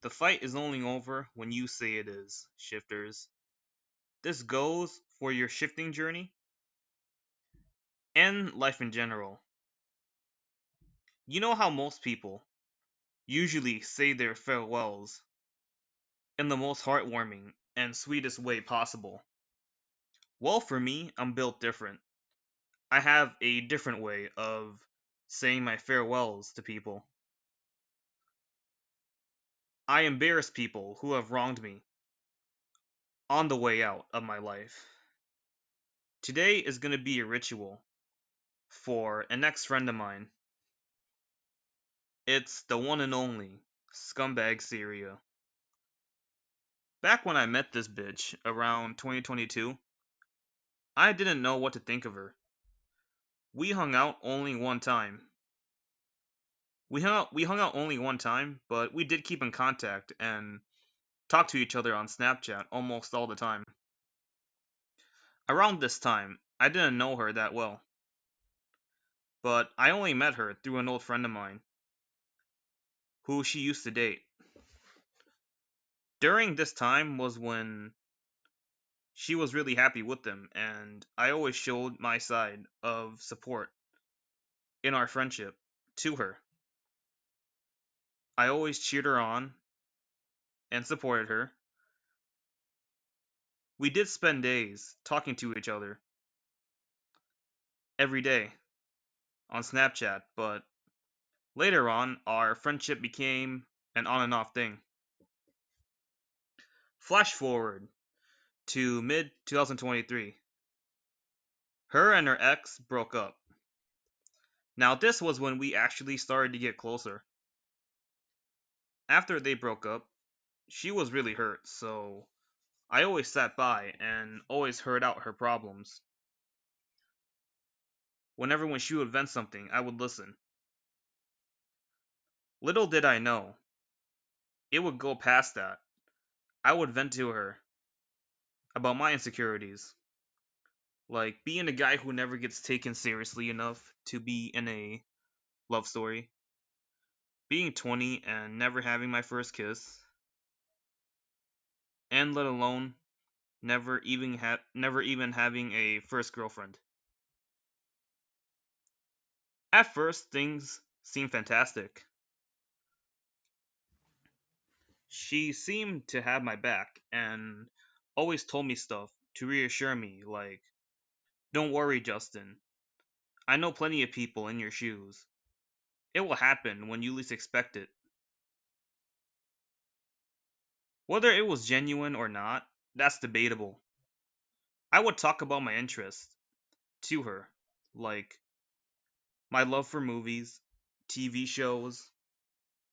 The fight is only over when you say it is, shifters. This goes for your shifting journey and life in general. You know how most people usually say their farewells in the most heartwarming and sweetest way possible. Well, for me, I'm built different. I have a different way of saying my farewells to people. I embarrass people who have wronged me on the way out of my life. Today is going to be a ritual for an ex friend of mine. It's the one and only scumbag Syria. Back when I met this bitch around 2022, I didn't know what to think of her. We hung out only one time. We hung out only one time, but we did keep in contact and talk to each other on Snapchat almost all the time. Around this time, I didn't know her that well, but I only met her through an old friend of mine who she used to date. During this time was when she was really happy with them, and I always showed my side of support in our friendship to her. I always cheered her on and supported her. We did spend days talking to each other every day on Snapchat, but later on, our friendship became an on and off thing. Flash forward to mid 2023. Her and her ex broke up. Now, this was when we actually started to get closer. After they broke up, she was really hurt, so I always sat by and always heard out her problems. When she would vent something, I would listen. Little did I know, it would go past that. I would vent to her about my insecurities, like being a guy who never gets taken seriously enough to be in a love story, being 20 and never having my first kiss, and let alone never even having a first girlfriend. At first, things seemed fantastic. She seemed to have my back and always told me stuff to reassure me, like, "Don't worry, Justin. I know plenty of people in your shoes. It will happen when you least expect it." Whether it was genuine or not, that's debatable. I would talk about my interests to her, like my love for movies, TV shows,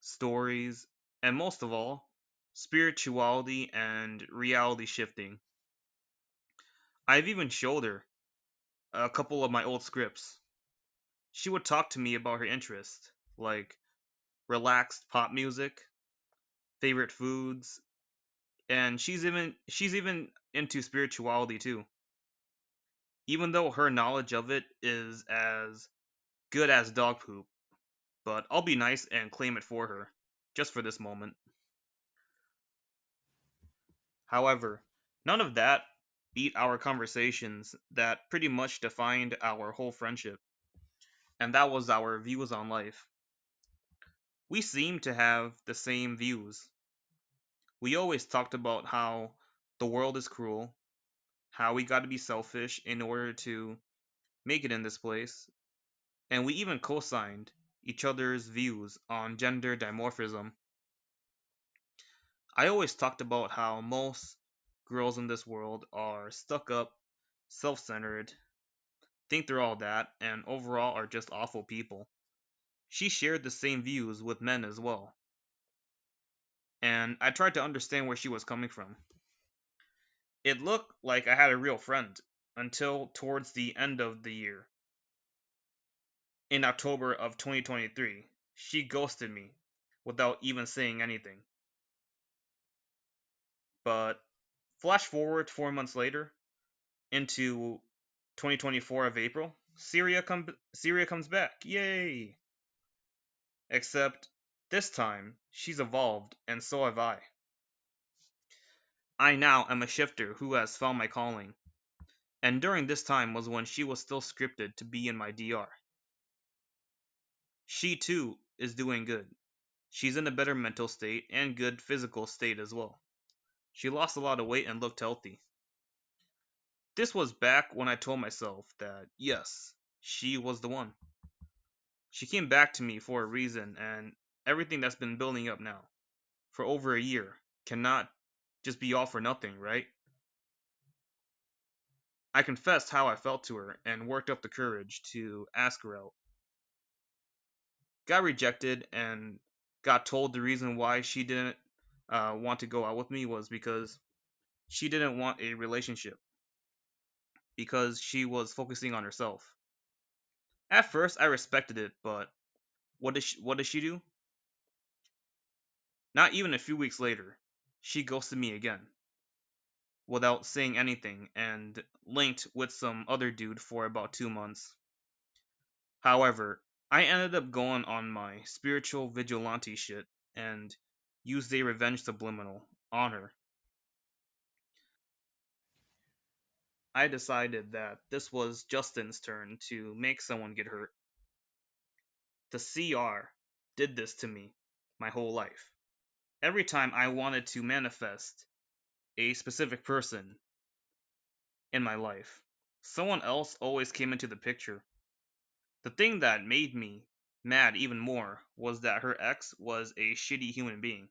stories, and most of all, spirituality and reality shifting. I've even showed her a couple of my old scripts. She would talk to me about her interests, like relaxed pop music, favorite foods, and she's even into spirituality too. Even though her knowledge of it is as good as dog poop, but I'll be nice and claim it for her, just for this moment. However, none of that beat our conversations that pretty much defined our whole friendship, and that was our views on life. We seemed to have the same views. We always talked about how the world is cruel, how we got to be selfish in order to make it in this place, and we even co signed each other's views on gender dimorphism. I always talked about how most girls in this world are stuck up, self centered, think they're all that, and overall are just awful people. She shared the same views with men as well, and I tried to understand where she was coming from. It looked like I had a real friend until towards the end of the year. In October of 2023, she ghosted me without even saying anything. But flash forward 4 months later into 2024 of April, Syria comes back. Yay! Except This time, she's evolved, and so have I. I now am a shifter who has found my calling, and during this time was when she was still scripted to be in my DR. She too is doing good. She's in a better mental state and good physical state as well. She lost a lot of weight and looked healthy. This was back when I told myself that, yes, she was the one. She came back to me for a reason, and everything that's been building up now for over a year cannot just be all for nothing, right? I confessed how I felt to her and worked up the courage to ask her out. Got rejected and got told the reason why she didn't want to go out with me was because she didn't want a relationship, because she was focusing on herself. At first, I respected it, but what does she do? Not even a few weeks later, she ghosted me again without saying anything and linked with some other dude for about 2 months. However, I ended up going on my spiritual vigilante shit and used a revenge subliminal on her. I decided that this was Justin's turn to make someone get hurt. The CR did this to me my whole life. Every time I wanted to manifest a specific person in my life, someone else always came into the picture. The thing that made me mad even more was that her ex was a shitty human being.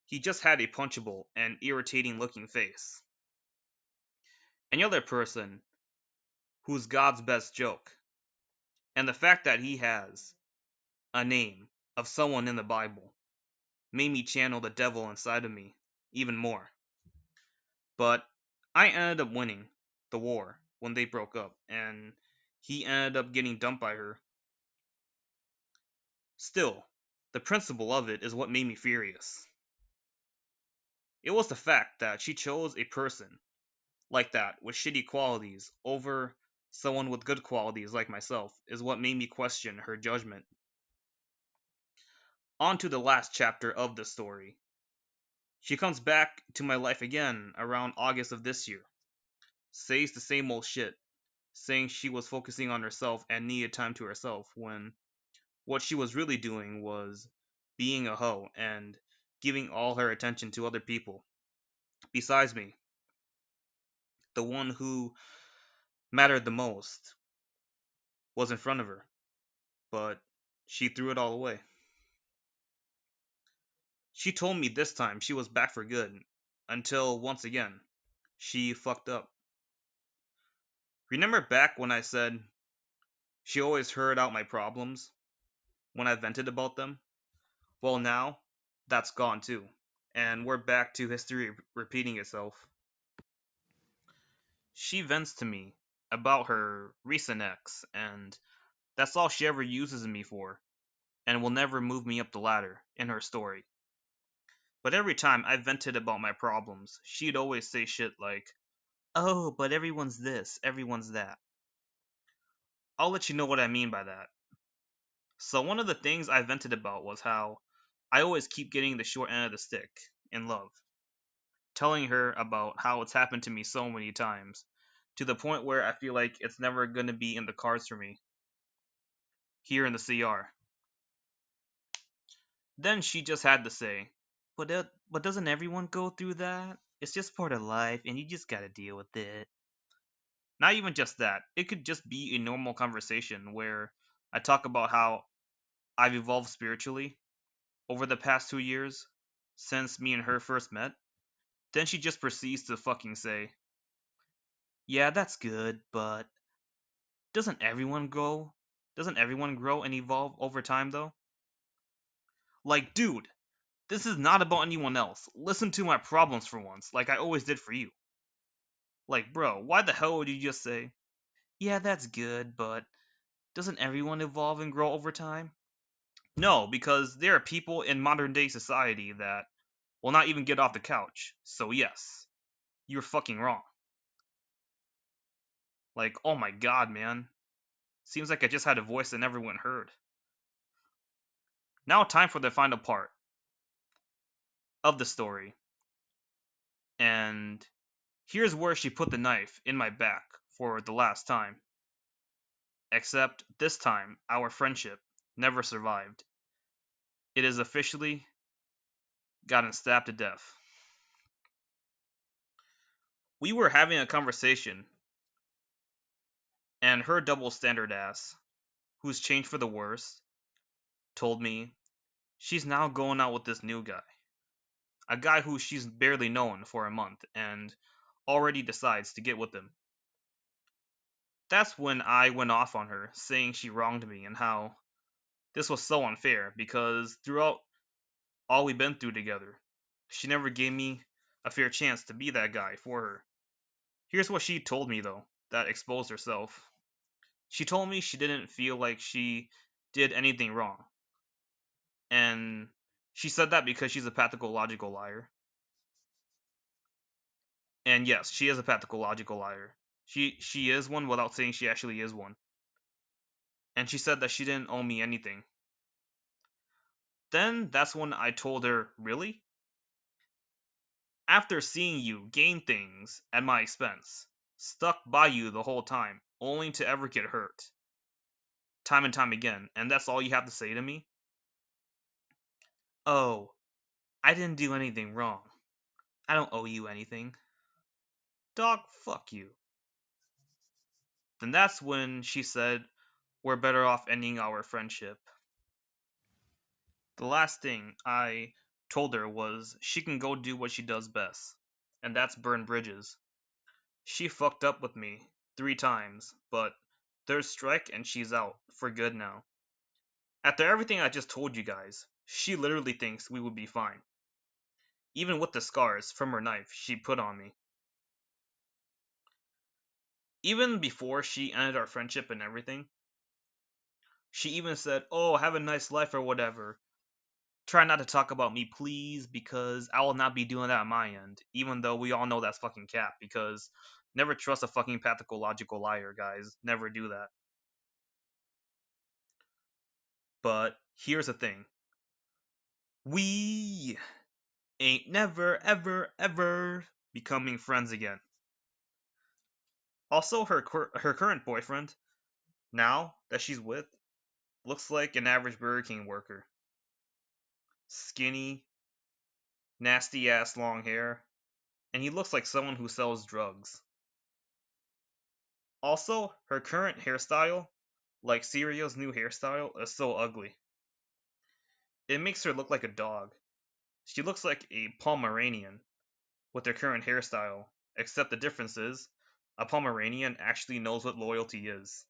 He just had a punchable and irritating looking face. Any other person who's God's best joke. And the fact that he has a name of someone in the Bible made me channel the devil inside of me even more. But I ended up winning the war when they broke up, and he ended up getting dumped by her. Still, the principle of it is what made me furious. It was the fact that she chose a person like that with shitty qualities over someone with good qualities like myself is what made me question her judgment. On to the last chapter of the story. She comes back to my life again around August of this year. Says the same old shit, saying she was focusing on herself and needed time to herself when what she was really doing was being a hoe and giving all her attention to other people. Besides me, the one who mattered the most was in front of her, but she threw it all away. She told me this time she was back for good, until once again, she fucked up. Remember back when I said she always heard out my problems when I vented about them? Well, now that's gone too, and we're back to history repeating itself. She vents to me about her recent ex, and that's all she ever uses me for, and will never move me up the ladder in her story. But every time I vented about my problems, she'd always say shit like, "Oh, but everyone's this, everyone's that." I'll let you know what I mean by that. So, one of the things I vented about was how I always keep getting the short end of the stick in love, telling her about how it's happened to me so many times, to the point where I feel like it's never going to be in the cards for me here in the CR. Then she just had to say, but doesn't everyone go through that? It's just part of life, and you just gotta deal with it." Not even just that. It could just be a normal conversation where I talk about how I've evolved spiritually over the past 2 years since me and her first met. Then she just proceeds to fucking say, "Yeah, that's good, but doesn't everyone grow? Doesn't everyone grow and evolve over time though?" Like, dude, this is not about anyone else. Listen to my problems for once, like I always did for you. Like, bro, why the hell would you just say, "Yeah, that's good, but doesn't everyone evolve and grow over time?" No, because there are people in modern day society that will not even get off the couch. So, yes, you're fucking wrong. Like, oh my god, man. Seems like I just had a voice that never went heard. Now, time for the final part of the story. And here's where she put the knife in my back for the last time. Except this time, our friendship never survived. It has officially gotten stabbed to death. We were having a conversation, and her double standard ass, who's changed for the worse, told me she's now going out with this new guy. A guy who she's barely known for a month and already decides to get with him. That's when I went off on her, saying she wronged me and how this was so unfair because throughout all we've been through together, she never gave me a fair chance to be that guy for her. Here's what she told me though, that exposed herself. She told me she didn't feel like she did anything wrong. And she said that because she's a pathological liar. And yes, she is a pathological liar. She is one without saying she actually is one. And she said that she didn't owe me anything. Then that's when I told her, really? After seeing you gain things at my expense, stuck by you the whole time, only to ever get hurt. Time and time again, and that's all you have to say to me? Oh, I didn't do anything wrong. I don't owe you anything. Dog, fuck you. Then that's when she said we're better off ending our friendship. The last thing I told her was she can go do what she does best, and that's burn bridges. She fucked up with me 3 times, but third strike and she's out for good now. After everything I just told you guys, she literally thinks we would be fine, even with the scars from her knife she put on me. Even before she ended our friendship and everything, she even said, "Oh, have a nice life or whatever. Try not to talk about me, please, because I will not be doing that on my end." Even though we all know that's fucking cap, because never trust a fucking pathological liar, guys. Never do that. But here's the thing. We ain't never, ever, ever becoming friends again. Also, her current boyfriend, now that she's with, looks like an average Burger King worker. Skinny, nasty ass long hair, and he looks like someone who sells drugs. Also, her current hairstyle, like Siria's new hairstyle, is so ugly. It makes her look like a dog. She looks like a Pomeranian with her current hairstyle, except the difference is a Pomeranian actually knows what loyalty is.